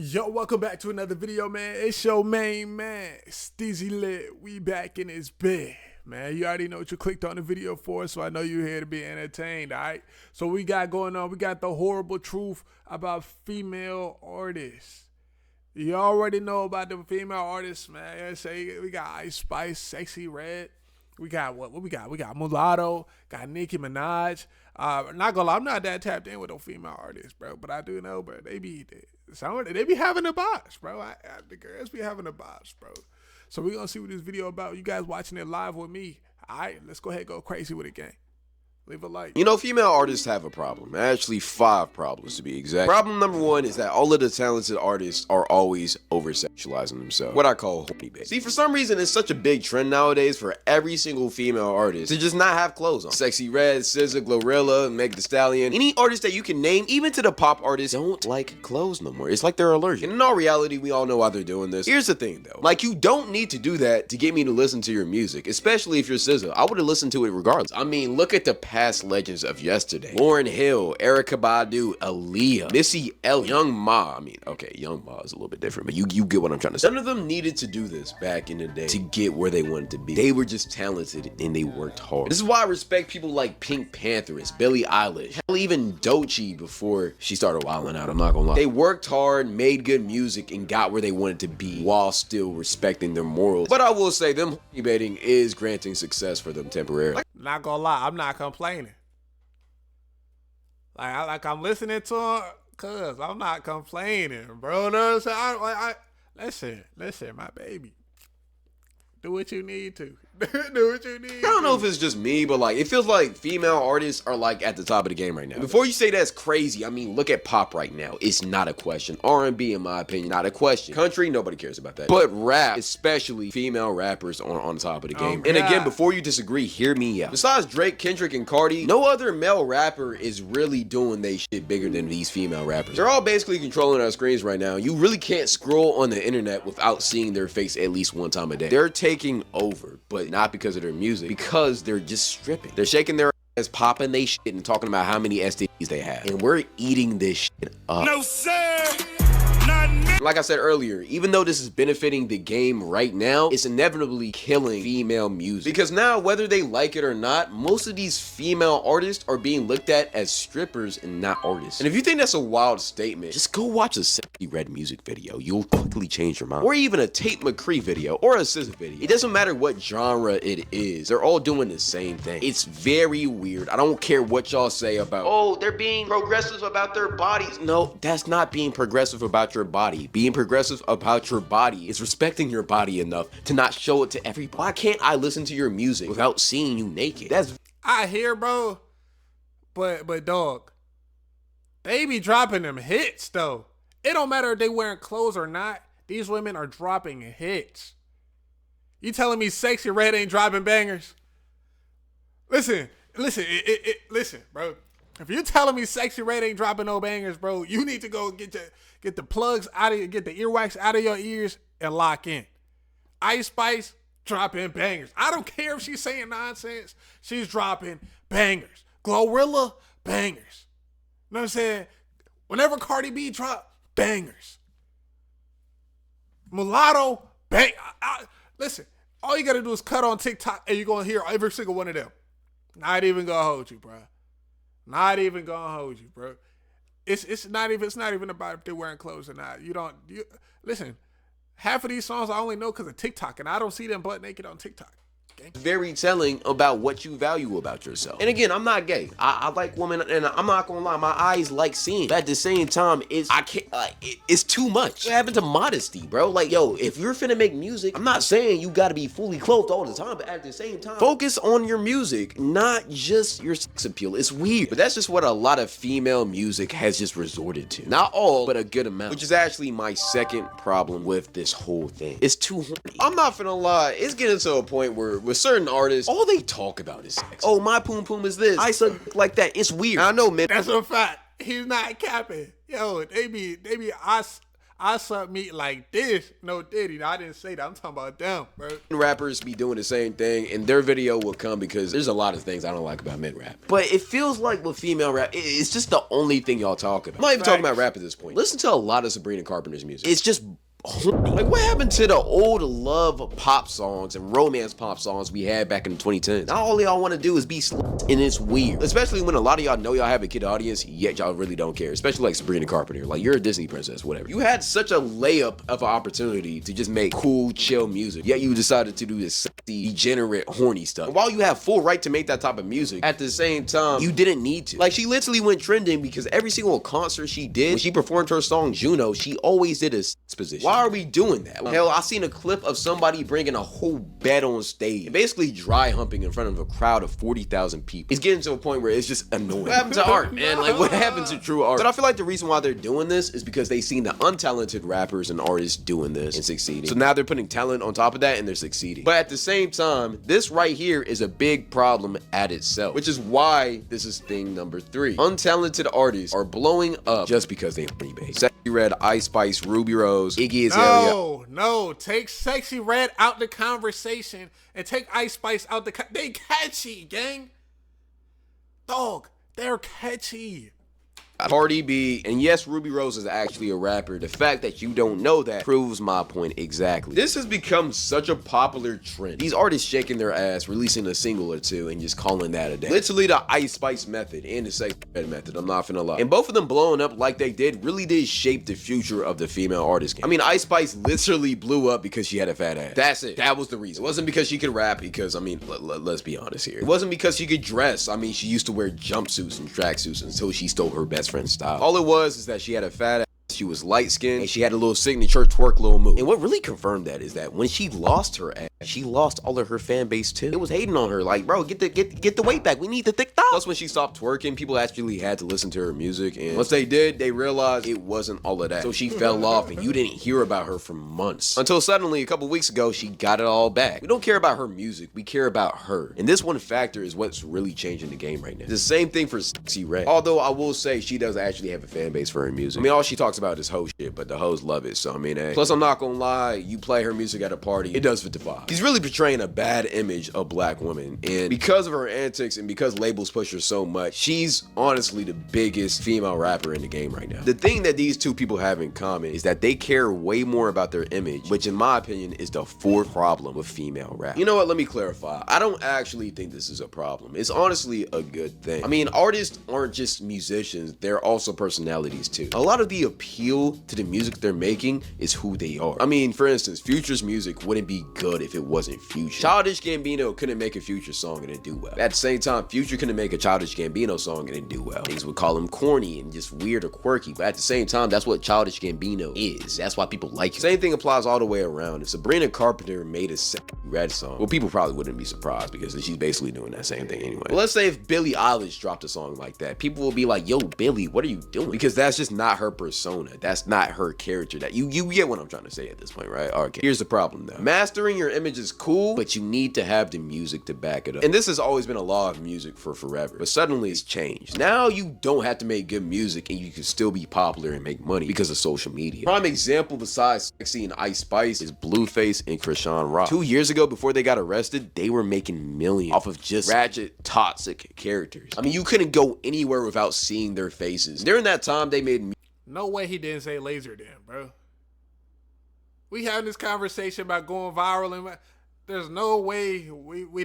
Yo, welcome back to another video, man. It's your main man, Steezy Lit. We back in his bed, man. You already know what you clicked on the video for, so I know you're here to be entertained, all right? So we got going on, we got the horrible truth about female artists. You already know about the female artists, man. Say we got Ice Spice, Sexy Red. We got what we got? We got Mulatto, got Nicki Minaj. Not gonna lie, I'm not that tapped in with those female artists, bro. But I do know, bro. They be having a box, bro. The girls be having a box, bro. So we gonna see what this video about. You guys watching it live with me. All right, let's go ahead and go crazy with it, gang. Leave a like. You know, female artists have a problem. Actually, 5 problems to be exact. Problem number 1 is that all of the talented artists are always over-sexualizing themselves. What I call horny bait. See, for some reason, it's such a big trend nowadays for every single female artist to just not have clothes on. Sexy Red, SZA, Glorilla, Meg Thee Stallion, any artist that you can name, even to the pop artists, don't like clothes no more. It's like they're allergic. And in all reality, we all know why they're doing this. Here's the thing, though. Like, you don't need to do that to get me to listen to your music, especially if you're SZA. I would have listened to it regardless. I mean, look at the past legends of yesterday. Lauryn Hill, Erykah Badu, Aaliyah, Missy Elliott, Young Ma. I mean, okay, Young Ma is a little bit different, but you get what I'm trying to say. None of them needed to do this back in the day to get where they wanted to be. They were just talented and they worked hard. This is why I respect people like Pink Pantheress, Billie Eilish, hell, even Doechii before she started wilding out, I'm not gonna lie. They worked hard, made good music, and got where they wanted to be while still respecting their morals. But I will say, them debating is granting success for them temporarily. Not gonna lie, I'm not complaining. I'm listening to him, cause I'm not complaining, bro. You know what I'm saying? Listen, my baby. Do what you need to. Do what you need. I don't know if it's just me, but like, it feels like female artists are like at the top of the game right now. Before you say that's crazy, I mean, look at pop right now. It's not a question. R&B, in my opinion, not a question. Country, nobody cares about that. But rap, especially female rappers, are on top of the game. And again, before you disagree, hear me out. Besides Drake, Kendrick, and Cardi, no other male rapper is really doing they shit bigger than these female rappers. They're all basically controlling our screens right now. You really can't scroll on the internet without seeing their face at least one time a day. They're taking over, but not because of their music, because they're just stripping. They're shaking their ass, popping they shit, and talking about how many STDs they have. And we're eating this shit up. No, sir. Not me. Like I said earlier, even though this is benefiting the game right now, it's inevitably killing female music. Because now, whether they like it or not, most of these female artists are being looked at as strippers and not artists. And if you think that's a wild statement, just go watch a Sexy Red music video. You'll quickly change your mind. Or even a Tate McCree video or a SZA video. It doesn't matter what genre it is. They're all doing the same thing. It's very weird. I don't care what y'all say about, oh, they're being progressive about their bodies. No, that's not being progressive about your body. Being progressive about your body is respecting your body enough to not show it to everybody. Why can't I listen to your music without seeing you naked? I hear, bro, but dog, they be dropping them hits though. It don't matter if they wearing clothes or not. These women are dropping hits. You telling me Sexy Red ain't dropping bangers? Listen, bro. If you're telling me Sexy Red ain't dropping no bangers, bro, you need to go get the plugs out of get the earwax out of your ears and lock in. Ice Spice dropping bangers. I don't care if she's saying nonsense. She's dropping bangers. Glorilla, bangers. You know what I'm saying? Whenever Cardi B drop, bangers. Mulatto, bang. Listen, all you gotta do is cut on TikTok and you're gonna hear every single one of them. Not even gonna hold you, bro. Not even gonna hold you, bro. It's not even about if they're wearing clothes or not. Listen. Half of these songs I only know because of TikTok, and I don't see them butt naked on TikTok. Okay? Very telling about what you value about yourself. And again, I'm not gay. I like women, and I'm not gonna lie, my eyes like seeing. But at the same time, it's too much. What happened to modesty, bro? Like, yo, if you're finna make music, I'm not saying you gotta be fully clothed all the time, but at the same time, focus on your music, not just your sex appeal. It's weird, but that's just what a lot of female music has just resorted to. Not all, but a good amount. Which is actually my second problem with this whole thing. It's too horny. I'm not finna lie, it's getting to a point where with certain artists, all they talk about is sex. Oh, my poom poom is this. I suck like that. It's weird. I know, man. That's a fact. He's not capping. Yo, they be I suck meat like this. No Diddy. I didn't say that. I'm talking about them, bro. Rappers be doing the same thing, and their video will come because there's a lot of things I don't like about men rap. But it feels like with female rap, it's just the only thing y'all talk about. I'm not even talking about rap at this point. Listen to a lot of Sabrina Carpenter's music. It's just like, what happened to the old love pop songs and romance pop songs we had back in the 2010s? Now all y'all want to do is be and it's weird. Especially when a lot of y'all know y'all have a kid audience, yet y'all really don't care. Especially like Sabrina Carpenter. Like, you're a Disney princess, whatever. You had such a layup of an opportunity to just make cool, chill music, yet you decided to do this sexy, degenerate, horny stuff. And while you have full right to make that type of music, at the same time, you didn't need to. Like, she literally went trending because every single concert she did, when she performed her song Juno, she always did a sex position. Why are we doing that? Hell, I seen a clip of somebody bringing a whole bed on stage and basically dry humping in front of a crowd of 40,000 people. It's getting to a point where it's just annoying. What happened to art, man? Like, what happened to true art? But I feel like the reason why they're doing this is because they seen the untalented rappers and artists doing this and succeeding. So now they're putting talent on top of that and they're succeeding. But at the same time, this right here is a big problem at itself, which is why this is thing number 3. Untalented artists are blowing up just because they free base. Sexy Red, Ice Spice, Ruby Rose, Iggy Azalea. No, take Sexy Red out the conversation and take Ice Spice out the they catchy, gang. Dog, they're catchy. Cardi B, and yes, Ruby Rose is actually a rapper. The fact that you don't know that proves my point exactly. This has become such a popular trend. These artists shaking their ass, releasing a single or two, and just calling that a day. Literally the Ice Spice method and the Sexy Red method, I'm not finna lie. And both of them blowing up like they did really did shape the future of the female artist game. I mean, Ice Spice literally blew up because she had a fat ass. That's it. That was the reason. It wasn't because she could rap, because, I mean, let's be honest here. It wasn't because she could dress. I mean, she used to wear jumpsuits and tracksuits until she stole her best friend's style. All it was is that she had a fat ass, she was light-skinned, and she had a little signature twerk little move. And what really confirmed that is that when she lost her ass, she lost all of her fan base too. It was hating on her, like, bro, get the weight back. We need the thick thigh. Plus, when she stopped twerking, people actually had to listen to her music, and once they did, they realized it wasn't all of that. So she fell off, and you didn't hear about her for months. Until suddenly, a couple weeks ago, she got it all back. We don't care about her music, we care about her. And this one factor is what's really changing the game right now. The same thing for Sexy Red. Although I will say she does actually have a fan base for her music. I mean, all she talks about is hoe shit, but the hoes love it, so I mean, hey. Plus, I'm not gonna lie, you play her music at a party, it does fit the vibe. She's really portraying a bad image of black women, and because of her antics and because labels push her so much, she's honestly the biggest female rapper in the game right now. The thing that these two people have in common is that they care way more about their image, which in my opinion is the fourth problem with female rap. You know what, let me clarify. I don't actually think this is a problem. It's honestly a good thing. I mean, artists aren't just musicians, they're also personalities too. A lot of the appeal to the music they're making is who they are. I mean, for instance, Future's music wouldn't be good if it wasn't Future. Childish Gambino couldn't make a Future song and it do well. At the same time, Future couldn't make a Childish Gambino song and it do well. Niggas would call him corny and just weird or quirky, but at the same time, that's what Childish Gambino is. That's why people like him. Same thing applies all the way around. If Sabrina Carpenter made a Sexy Red song, well, people probably wouldn't be surprised because she's basically doing that same thing anyway. But let's say if Billie Eilish dropped a song like that, people will be like, yo, Billie, what are you doing? Because that's just not her persona. That's not her character. That you get what I'm trying to say at this point, right? Okay, here's the problem though. Mastering your image is cool, but you need to have the music to back it up. And this has always been a law of music for forever, but suddenly it's changed. Now you don't have to make good music and you can still be popular and make money because of social media. Prime example besides Sexy and Ice Spice is Blueface and Krishan Rock. 2 years ago, before they got arrested, they were making millions off of just ratchet, toxic characters. I mean, you couldn't go anywhere without seeing their faces. During that time, they made no way he didn't say Laserdisc, bro. We having this conversation about going viral, and there's no way we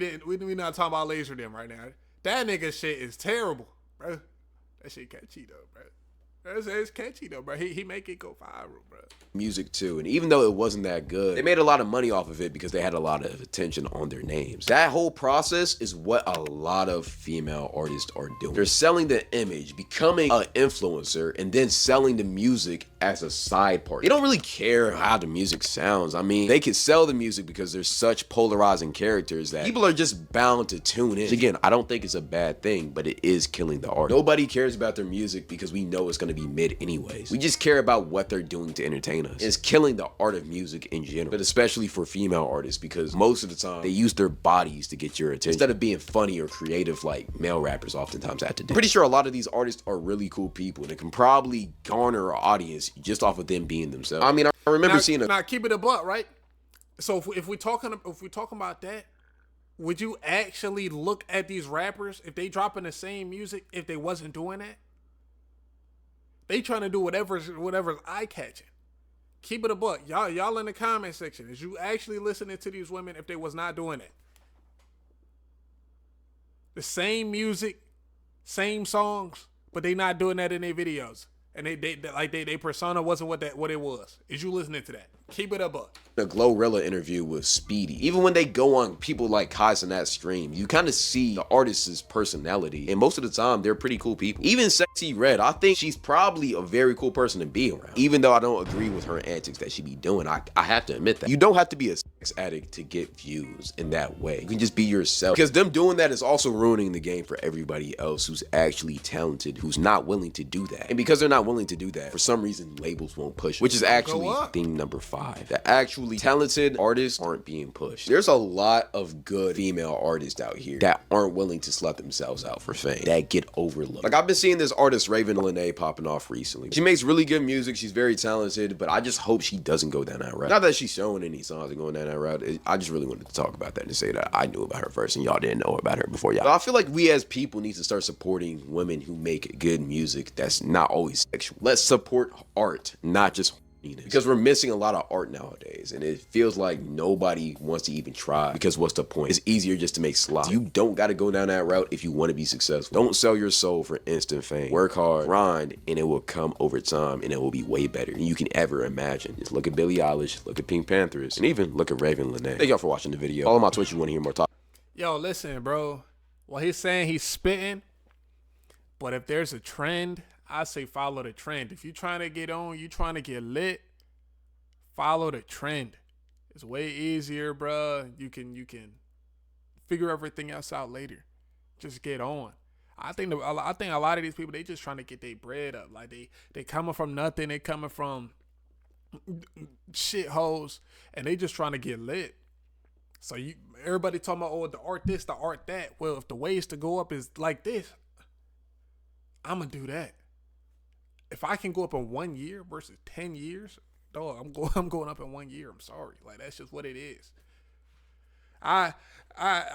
not talking about Laserdisc right now. That nigga shit is terrible, bro. That shit catchy though, bro. It's catchy though, bro. He make it go viral, bro. Music too, and even though it wasn't that good, they made a lot of money off of it because they had a lot of attention on their names. That whole process is what a lot of female artists are doing. They're selling the image, becoming an influencer, and then selling the music as a side part. They don't really care how the music sounds. I mean, they can sell the music because they're such polarizing characters that people are just bound to tune in. Again, I don't think it's a bad thing, but it is killing the art. Nobody cares about their music because we know it's going to gonna be mid anyways. We just care about what they're doing to entertain us. It's killing the art of music in general, but especially for female artists, because most of the time they use their bodies to get your attention instead of being funny or creative like male rappers oftentimes have to do. Pretty sure a lot of these artists are really cool people and can probably garner an audience just off of them being themselves. I mean, I remember seeing Now keep it a buck, right? So if we talking about that, would you actually look at these rappers if they dropping the same music if they wasn't doing that? They trying to do whatever's eye catching. Keep it a buck. Y'all in the comment section. Is you actually listening to these women if they was not doing it? The same music, same songs, but they not doing that in their videos. And they persona wasn't what it was. Is you listening to that? Keep it a buck. The Glorilla interview with Speedy. Even when they go on people like Kai Cenat stream, you kind of see the artist's personality. And most of the time, they're pretty cool people. Even Sexy Red, I think she's probably a very cool person to be around. Even though I don't agree with her antics that she be doing, I have to admit that. You don't have to be a sex addict to get views in that way. You can just be yourself. Because them doing that is also ruining the game for everybody else who's actually talented, who's not willing to do that. And because they're not willing to do that, for some reason, labels won't push it, which is actually thing number 5. The actually talented artists aren't being pushed. There's a lot of good female artists out here that aren't willing to slut themselves out for fame, that get overlooked. Like, I've been seeing this artist Raven Lene popping off recently. She makes really good music. She's very talented, but I just hope she doesn't go down that route. Not that she's showing any signs of going down that route. I just really wanted to talk about that and say that I knew about her first and y'all didn't know about her before y'all. I feel like we as people need to start supporting women who make good music that's not always sexual. Let's support art, not just because we're missing a lot of art nowadays, and it feels like nobody wants to even try, because what's the point? It's easier just to make slots. You don't got to go down that route if you want to be successful. Don't sell your soul for instant fame. Work hard, grind, and it will come over time, and it will be way better than you can ever imagine. Just look at Billie Eilish, look at Pink Panthers, and even look at Raven Lene. Thank y'all for watching the video. Follow my Twitch if you want to hear more talk. Yo, listen, bro. Well, he's saying he's spitting, but if there's a trend, I say follow the trend. If you're trying to get on, you trying to get lit, follow the trend. It's way easier, bro. You can figure everything else out later. Just get on. I think a lot of these people, they just trying to get their bread up. Like they coming from nothing. They coming from shit holes, and they just trying to get lit. So everybody talking about, oh, the art this, the art that. Well, if the ways to go up is like this, I'm gonna do that. If I can go up in 1 year versus 10 years, dog, I'm going up in 1 year. I'm sorry. Like, that's just what it is. I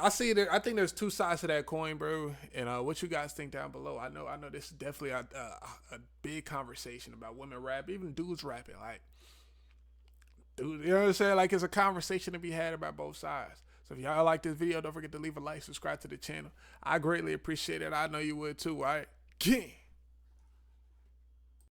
see that. I think there's two sides to that coin, bro. And what you guys think down below. I know this is definitely a big conversation about women rap, even dudes rapping. Like, dude, you know what I'm saying? Like, it's a conversation to be had about both sides. So if y'all like this video, don't forget to leave a like, subscribe to the channel. I greatly appreciate it. I know you would too, right? Gang.